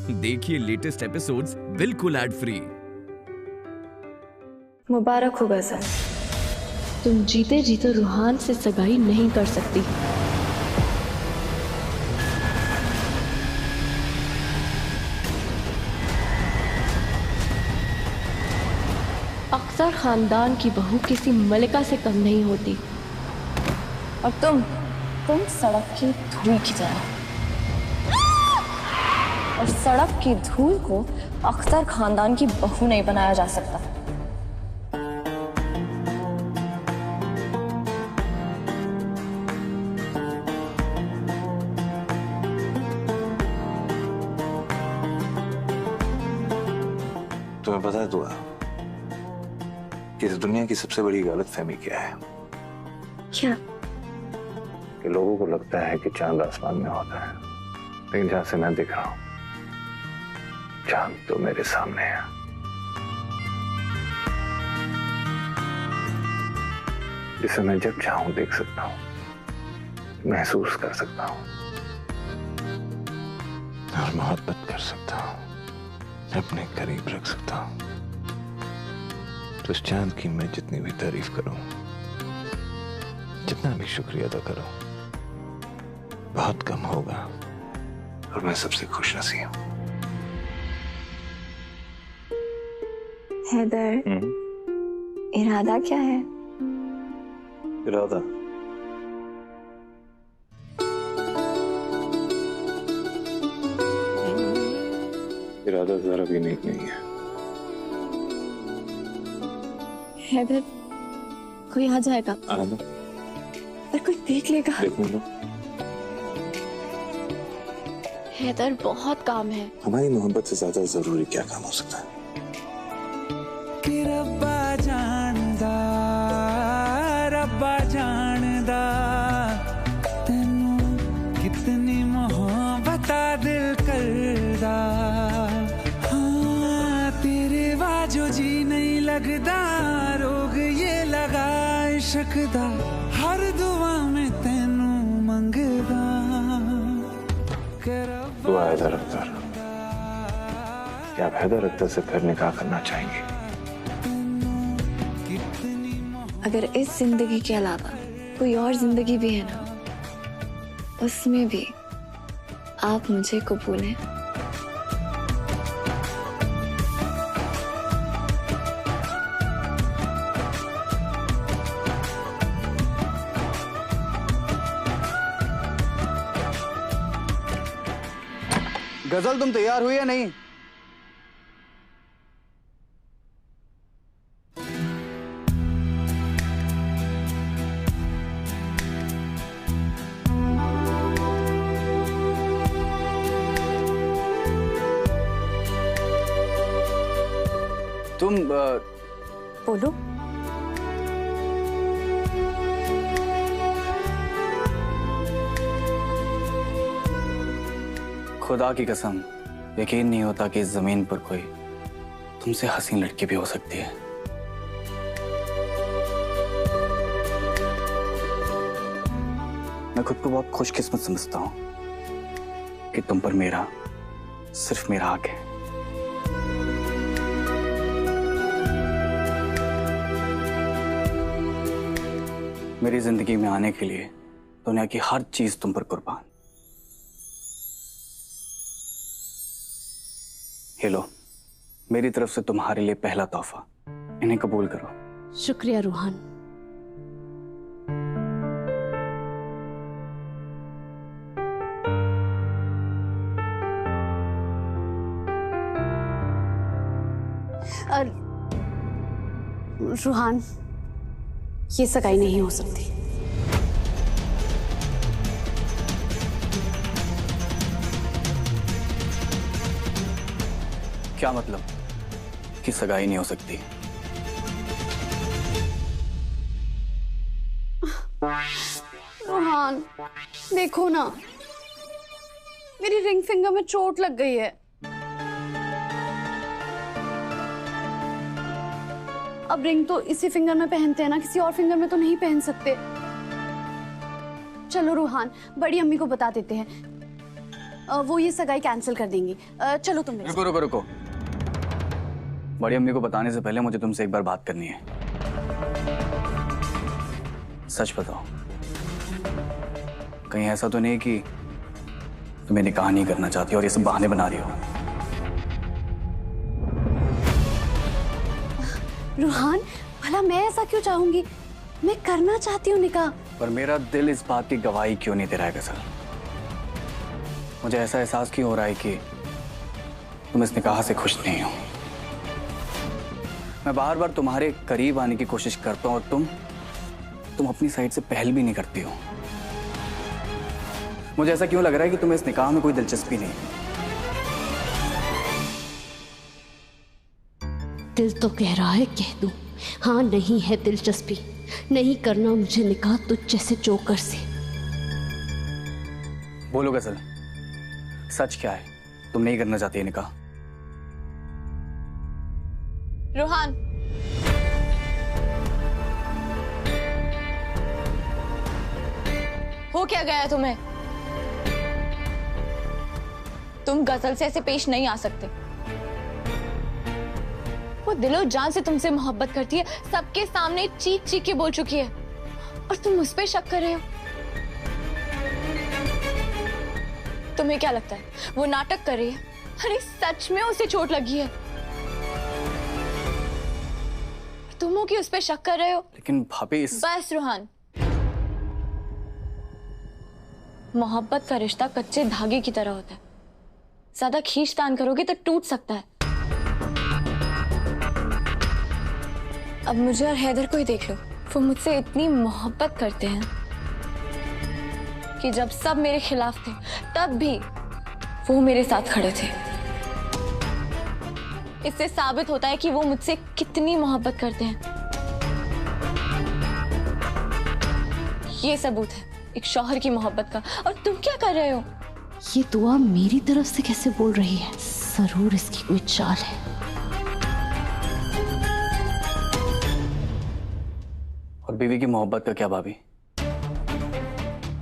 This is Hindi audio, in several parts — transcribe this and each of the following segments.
देखिए लेटेस्ट एपिसोड्स बिल्कुल एड फ्री। मुबारक हो गजल। तुम जीते जीते रूहान से सगाई नहीं कर सकती। अख्तर खानदान की बहू किसी मलिका से कम नहीं होती। और तुम सड़क की धूल की तरह, और सड़क की धूल को अख्तर खानदान की बहू नहीं बनाया जा सकता। तुम्हें पता है दुआ कि इस दुनिया की सबसे बड़ी गलतफहमी क्या है? क्या? कि लोगों को लगता है कि चांद आसमान में होता है, लेकिन जहां से मैं दिख रहा हूं चांद तो मेरे सामने है। जिसे मैं जब चाहूं देख सकता हूं, महसूस कर सकता हूं और मोहब्बत कर सकता हूं, अपने करीब रख सकता हूं। तो इस चांद की मैं जितनी भी तारीफ करूं, जितना भी शुक्रिया अदा करूं, बहुत कम होगा। और मैं सबसे खुशनसीब हूं। हैदर, इरादा क्या है? इरादा जरा भी नेक नहीं है। हैदर, कोई आ जाएगा आना, और कोई देख लेगा। देखूंगा। हैदर, बहुत काम है। हमारी मोहब्बत से ज्यादा जरूरी क्या काम हो सकता है? रब्बा जानदा तेनू कितनी मोहब्बत दिल करदा। हाँ, तेरे वाजो जी नहीं लगदा, रोग ये लगा इश्क दा, हर दुआ में तेनू मंगदा। दुआ हैदर अख्तर, क्या आप हैदर अख्तर से फिर निकाह करना चाहेंगे? अगर इस जिंदगी के अलावा कोई और जिंदगी भी है ना, उसमें भी आप मुझे कबूल हैं। गजल, तुम तैयार हुई या नहीं? तुम बोलो। खुदा की कसम, यकीन नहीं होता कि इस जमीन पर कोई तुमसे हसीन लड़की भी हो सकती है। मैं खुद को बहुत खुशकिस्मत समझता हूं कि तुम पर मेरा, सिर्फ मेरा हक है। मेरी जिंदगी में आने के लिए दुनिया की हर चीज तुम पर कुर्बान। ये लो, मेरी तरफ से तुम्हारे लिए पहला तोहफा, इन्हें कबूल करो। शुक्रिया रूहान। रूहान, ये सगाई नहीं हो सकती। क्या मतलब कि सगाई नहीं हो सकती? रूहान, देखो ना, मेरी रिंग फिंगर में चोट लग गई है। अब रिंग तो इसी फिंगर में पहनते हैं ना, किसी और फिंगर में तो नहीं पहन सकते। चलो रूहान, बड़ी अम्मी को बता देते हैं। वो ये सगाई कैंसिल कर देंगी। चलो तुम मेरे रुको रुको रुको, बड़ी अम्मी को बताने से पहले मुझे तुमसे एक बार बात करनी है। सच बताओ, कहीं ऐसा तो नहीं कि तुम्हें निकाह नहीं करना चाहती और ये सब बहाने बना रही हो? रूहान, भला मैं ऐसा क्यों चाहूंगी? मैं करना चाहती हूँ निकाह। पर मेरा दिल इस बात की गवाही क्यों नहीं दे रहा है गजल? मुझे ऐसा एहसास क्यों हो रहा है कि तुम इस निकाह से खुश नहीं हो? मैं बार बार तुम्हारे करीब आने की कोशिश करता हूँ और तुम अपनी साइड से पहल भी नहीं करती हो। मुझे ऐसा क्यों लग रहा है कि तुम्हें इस निकाह में कोई दिलचस्पी नहीं? दिल तो कह रहा है कह दूं, हाँ नहीं है दिलचस्पी, नहीं करना मुझे निकाह तुझ जैसे जोकर से। बोलो गजल, सच क्या है? तुम नहीं करना चाहती है निकाह? रूहान, हो क्या गया तुम्हें? तुम गजल से ऐसे पेश नहीं आ सकते। वो दिलो जान से तुमसे मोहब्बत करती है, सबके सामने चीख चीख के बोल चुकी है, और तुम उस पे शक कर रहे हो। तुम्हें क्या लगता है वो नाटक कर रही है? अरे सच में उसे चोट लगी है, तुम हो कि उस पे शक कर रहे हो? लेकिन भाभी बस रूहान, मोहब्बत का रिश्ता कच्चे धागे की तरह होता है, ज्यादा खींचतान करोगे तो टूट सकता है। अब मुझे और हैदर को ही देख लो, वो मुझसे इतनी मोहब्बत करते हैं कि जब सब मेरे खिलाफ थे तब भी वो मेरे साथ खड़े थे। इससे साबित होता है कि वो मुझसे कितनी मोहब्बत करते हैं। ये सबूत है एक शौहर की मोहब्बत का। और तुम क्या कर रहे हो? ये दुआ मेरी तरफ से कैसे बोल रही है? जरूर इसकी कोई चाल है। और बीवी की मोहब्बत का क्या भाभी?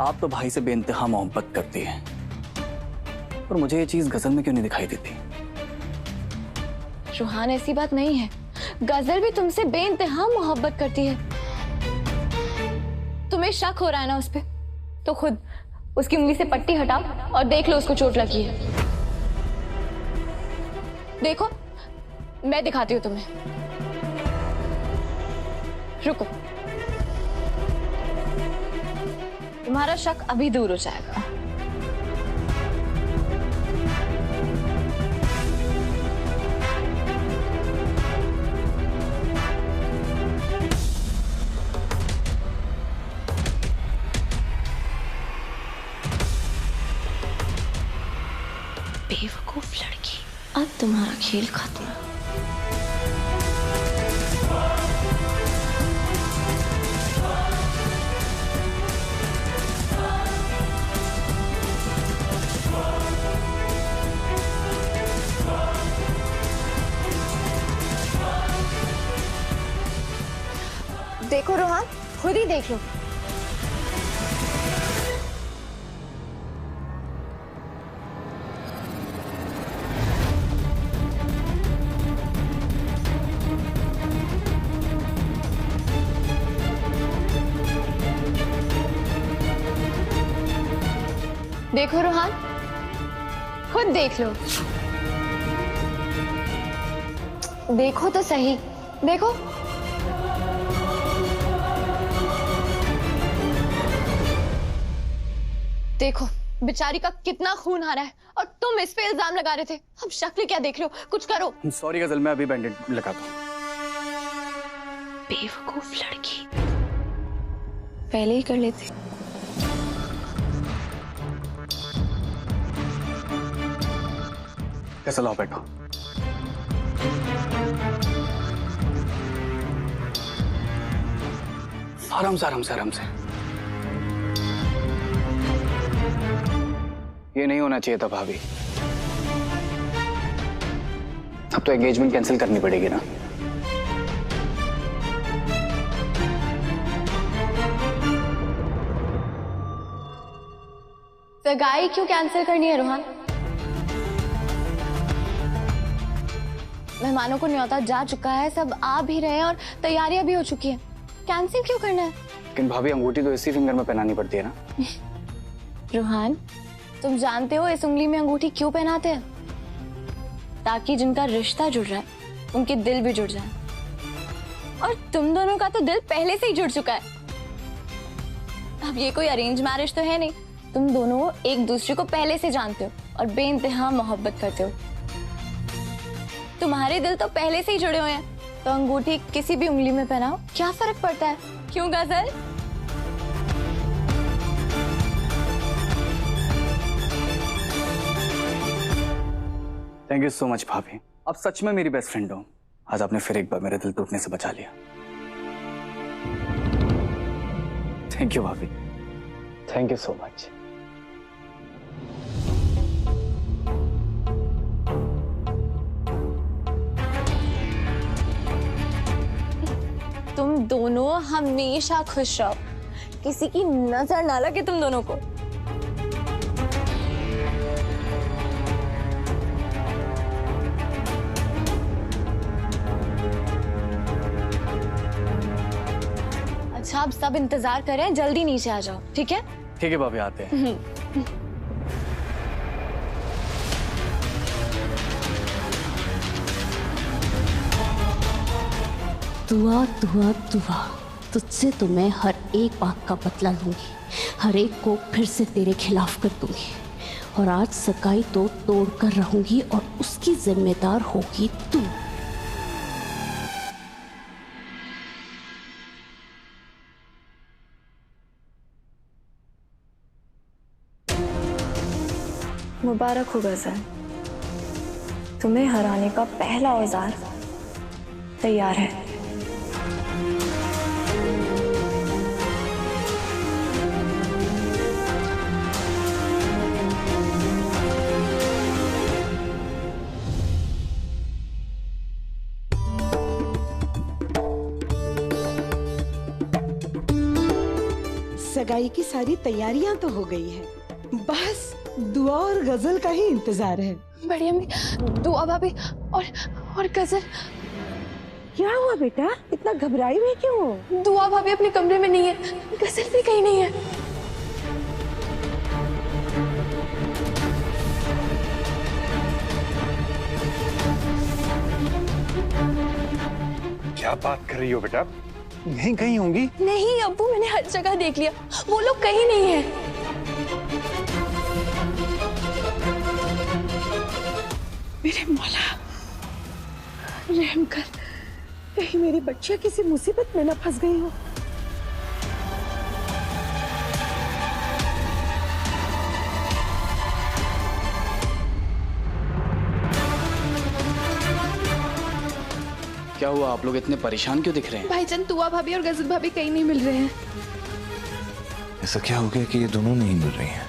आप तो भाई से बेइंतहा मोहब्बत करती हैं, और मुझे ये चीज गजल में क्यों नहीं दिखाई देती? रूहान, ऐसी बात नहीं है, गजल भी तुमसे बेइंतहा मोहब्बत करती है। तुम्हें शक हो रहा है ना उस पे, तो खुद उसकी उंगली से पट्टी हटाओ और देख लो उसको चोट लगी है। देखो, मैं दिखाती हूँ तुम्हें। रुको, तुम्हारा शक अभी दूर हो जाएगा। बेवकूफ लड़की, अब तुम्हारा खेल खत्म। देखो रोहान, खुद ही देख लो। देखो रोहान, खुद देख लो। देखो तो सही, देखो। देखो बेचारी का कितना खून आ रहा है, और तुम इस पे इल्जाम लगा रहे थे। अब शक्ल क्या देख रहे हो? कुछ करो। सॉरी गजल, मैं अभी बैंडेड लगाता हूँ। बेवकूफ लड़की, पहले ही कर लेते। कैसा? लाओ बैठो। आराम से आराम से आराम से। ये नहीं होना चाहिए था भाभी। अब तो एंगेजमेंट कैंसिल करनी पड़ेगी ना। सगाई क्यों कैंसिल करनी है रोहन? मेहमानों को न्योता जा चुका है, सब आ भी रहे हैं और तैयारियां भी हो चुकी हैं। कैंसिल क्यों करना है? लेकिन भाभी अंगूठी तो इसी फिंगर में पहनानी पड़ती है ना। रोहन, तुम जानते हो इस उंगली में अंगूठी क्यों पहनाते हैं? ताकि जिनका रिश्ता जुड़ रहा है उनके दिल भी जुड़ जाए। और तुम दोनों का तो दिल पहले से ही जुड़ चुका है। अब ये कोई अरेंज मैरिज तो है नहीं, तुम दोनों एक दूसरे को पहले से जानते हो और बेइंतहा मोहब्बत करते हो। तुम्हारे दिल तो पहले से ही जुड़े हुए हैं, तो अंगूठी किसी भी उंगली में पहनाओ, क्या फर्क पड़ता है? क्यों गजल? थैंक यू सो मच भाभी, आप सच में मेरी बेस्ट फ्रेंड हो। आज आपने फिर एक बार मेरा दिल टूटने से बचा लिया। थैंक यू भाभी, थैंक यू सो मच। तुम दोनों हमेशा खुश रहो, किसी की नजर ना लगे तुम दोनों को। अच्छा, अब सब इंतजार करें, जल्दी नीचे आ जाओ, ठीक है? ठीक है भाभी, आते हैं। दुआ दुआ दुआ, तुझसे तो मैं हर एक बात का बदला लूंगी, हर एक को फिर से तेरे खिलाफ कर दूंगी। और आज सगाई तो तोड़ कर रहूंगी और उसकी जिम्मेदार होगी तू। मुबारक हो गजल, तुम्हें हराने का पहला औजार तैयार है। सगाई की सारी तैयारियां तो हो गई है, बस दुआ और गजल का ही इंतजार है। बड़ी अम्मी, दुआ भाभी और गजल। क्या हुआ बेटा, इतना घबराई हुई क्यों हो? दुआ भाभी अपने कमरे में नहीं है, गजल भी कहीं नहीं है। क्या बात कर रही हो बेटा? यहीं कहीं होंगी? नहीं अब्बू, मैंने हर जगह देख लिया, वो लोग कहीं नहीं है। मेरे मौला, रहम कर, कहीं मेरी बच्चियां किसी मुसीबत में न फंस गई हो। क्या हुआ, आप लोग इतने परेशान क्यों दिख रहे हैं? भाईजान, दुआ भाभी और गजल भाभी कहीं नहीं मिल रहे हैं। ऐसा क्या हो गया कि ये दोनों नहीं मिल रही हैं?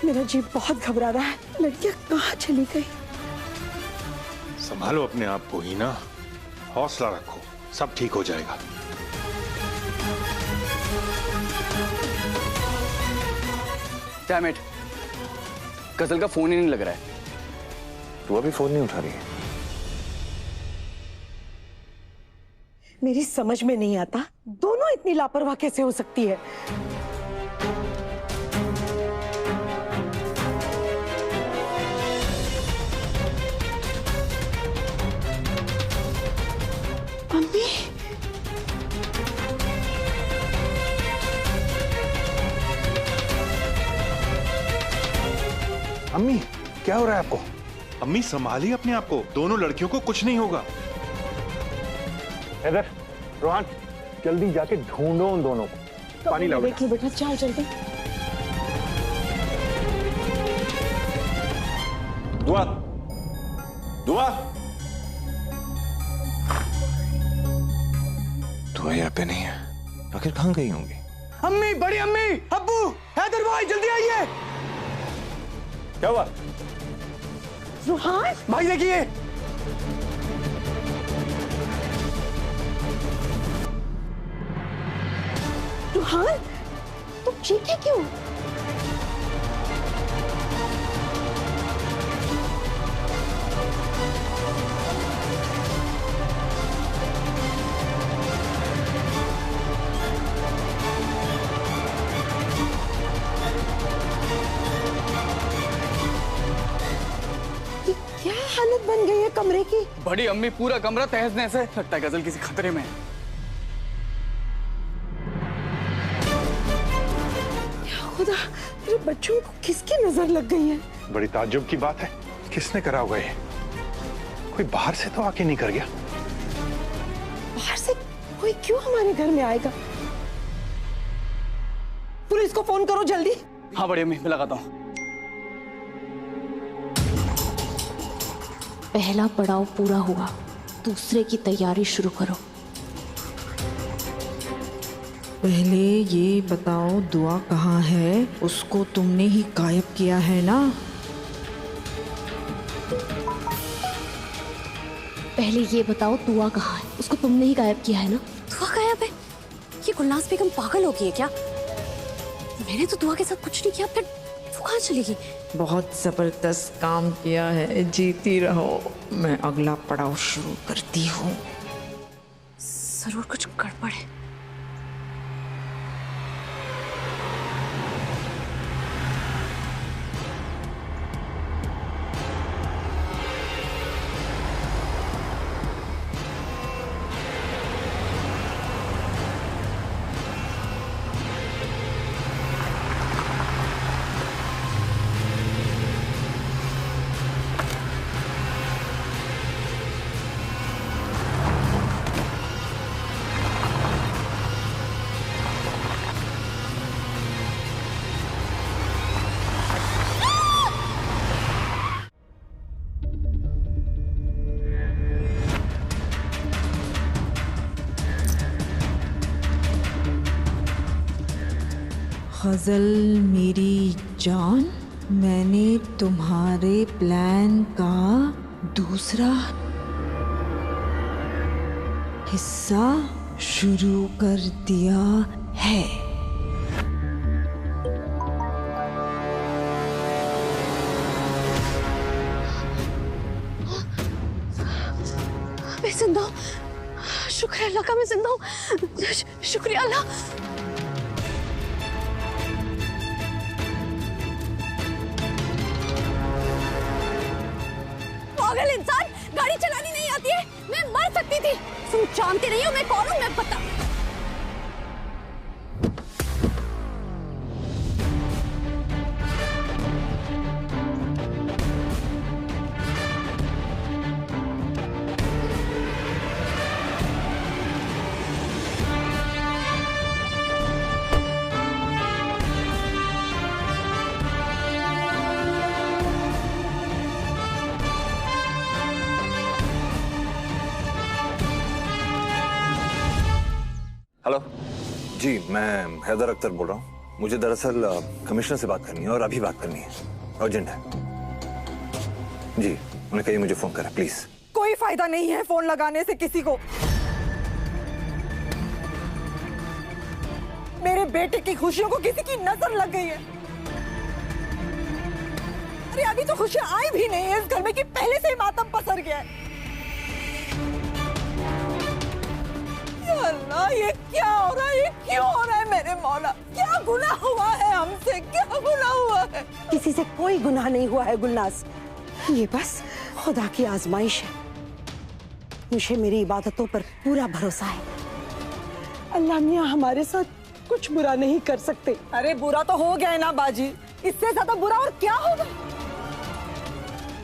मेरा जी बहुत घबरा रहा है, लड़कियां कहाँ चली गई? संभालो अपने आप को ही ना, हौसला रखो, सब ठीक हो जाएगा। डैम इट, गजल का फोन ही नहीं लग रहा है। तू अभी फोन नहीं उठा रही है? मेरी समझ में नहीं आता, दोनों इतनी लापरवाह कैसे हो सकती है? अम्मी, अम्मी क्या हो रहा है आपको? अम्मी संभालिए अपने आप को, दोनों लड़कियों को कुछ नहीं होगा। हैदर, रोहन, जल्दी जाके ढूंढो उन दोनों को। पानी लाओ। देखिए बेटा, जाओ जल्दी। दुआ, दुआ, दुआ यहाँ पे नहीं है, आखिर कहाँ गई होंगी? अम्मी, बड़ी अम्मी, अब्बू, हैदर भाई, जल्दी आइए। क्या हुआ? रोहन भाई देखिए। रोहन, तुम चीखे क्यों? क्या हालत बन गई है कमरे की? बड़ी अम्मी, पूरा कमरा तहस नहस है। लगता है गजल किसी खतरे में है। खुदा, मेरे बच्चों को किसकी नजर लग गई है? बड़ी ताज्जुब की बात है, किसने करा होगा ये? कोई बाहर से तो आके नहीं कर गया? बाहर से कोई क्यों हमारे घर में आएगा? पुलिस को फोन करो जल्दी। हाँ बड़ी अम्मी, मैं लगाता हूँ। पहला पड़ाव पूरा हुआ, दूसरे की तैयारी शुरू करो। पहले ये बताओ दुआ कहाँ है? उसको तुमने ही गायब किया है ना? पहले ये बताओ दुआ कहाँ है? उसको तुमने ही गायब किया है ना? दुआ गायब है? ये गुलनाज बेगम पागल हो गई है क्या? मैंने तो दुआ के साथ कुछ नहीं किया, फिर वो कहाँ चलेगी? बहुत जबरदस्त काम किया है, जीती रहो। मैं अगला पड़ाव शुरू करती हूँ। जरूर कुछ गड़बड़ है। गजल मेरी जान, मैंने तुम्हारे प्लान का दूसरा हिस्सा शुरू कर दिया है। मैं जिंदा हूँ, शुक्र है अल्लाह का, मैं जिंदा हूँ। शुक्रिया अल्लाह। पागल इंसान, गाड़ी चलानी नहीं आती है? मैं मर सकती थी। तुम जानते नहीं हो मैं कौन हूँ? मैं बता। हेलो जी, मैं हैदर अख्तर बोल रहा हूँ। मुझे दरअसल कमिश्नर से बात करनी है और अभी बात करनी है, अर्जेंट है जी। उन्हें कहिए मुझे फोन करें प्लीज। कोई फायदा नहीं है फोन लगाने से किसी को। मेरे बेटे की खुशियों को किसी की नजर लग गई है। अरे अभी तो खुशियां आई भी नहीं है इस घर में कि पहले से ही मातम पसर गया है। अल्लाह, ये क्या हो रहा है? ये क्यों हो रहा है मेरे मौला? क्या गुनाह हुआ है हमसे? क्या गुनाह हुआ है? किसी से कोई गुनाह नहीं हुआ है गुलनाज, ये बस खुदा की आजमाइश है। मुझे मेरी इबादतों पर पूरा भरोसा है। अल्लाह मियां हमारे साथ कुछ बुरा नहीं कर सकते। अरे बुरा तो हो गया है ना बाजी, इससे ज्यादा बुरा और क्या होगा?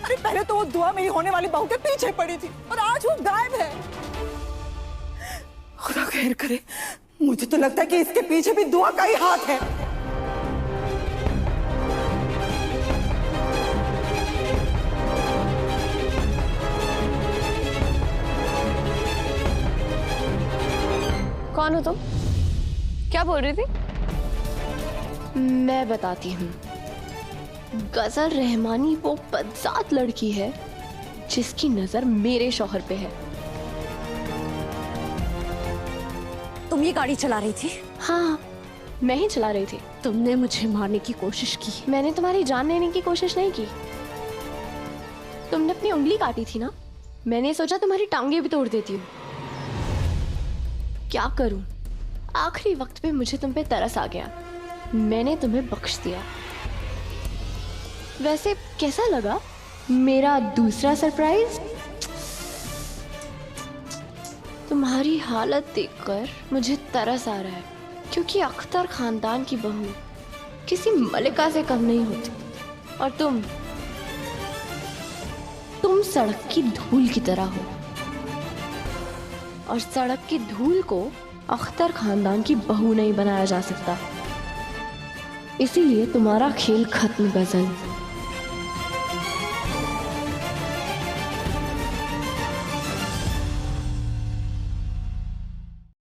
अरे पहले तो वो दुआ मेरी होने वाली बहू के पीछे पड़ी थी और आज वो गायब है। खुदा खैर करे, मुझे तो लगता है कि इसके पीछे भी दुआ का ही हाथ है। कौन हो तुम? क्या बोल रही थी? मैं बताती हूँ। गजल रहमानी वो बदजात लड़की है जिसकी नजर मेरे शौहर पे है। तुम ये गाड़ी चला रही थी? हाँ, मैं ही चला रही थी। तुमने मुझे मारने की कोशिश की। मैंने तुम्हारी जान लेने की कोशिश नहीं की। तुमने अपनी उंगली काटी थी ना, मैंने सोचा तुम्हारी टांगे भी तोड़ देती हूँ। क्या करूं, आखिरी वक्त पे मुझे तुम पे तरस आ गया, मैंने तुम्हें बख्श दिया। वैसे कैसा लगा मेरा दूसरा सरप्राइज, तुम्हारी हालत देखकर मुझे तरस आ रहा है, क्योंकि अख्तर खानदान की बहू किसी मलिका से कम नहीं होती, और तुम सड़क की धूल की तरह हो, और सड़क की धूल को अख्तर खानदान की बहू नहीं बनाया जा सकता। इसीलिए तुम्हारा खेल खत्म गजल।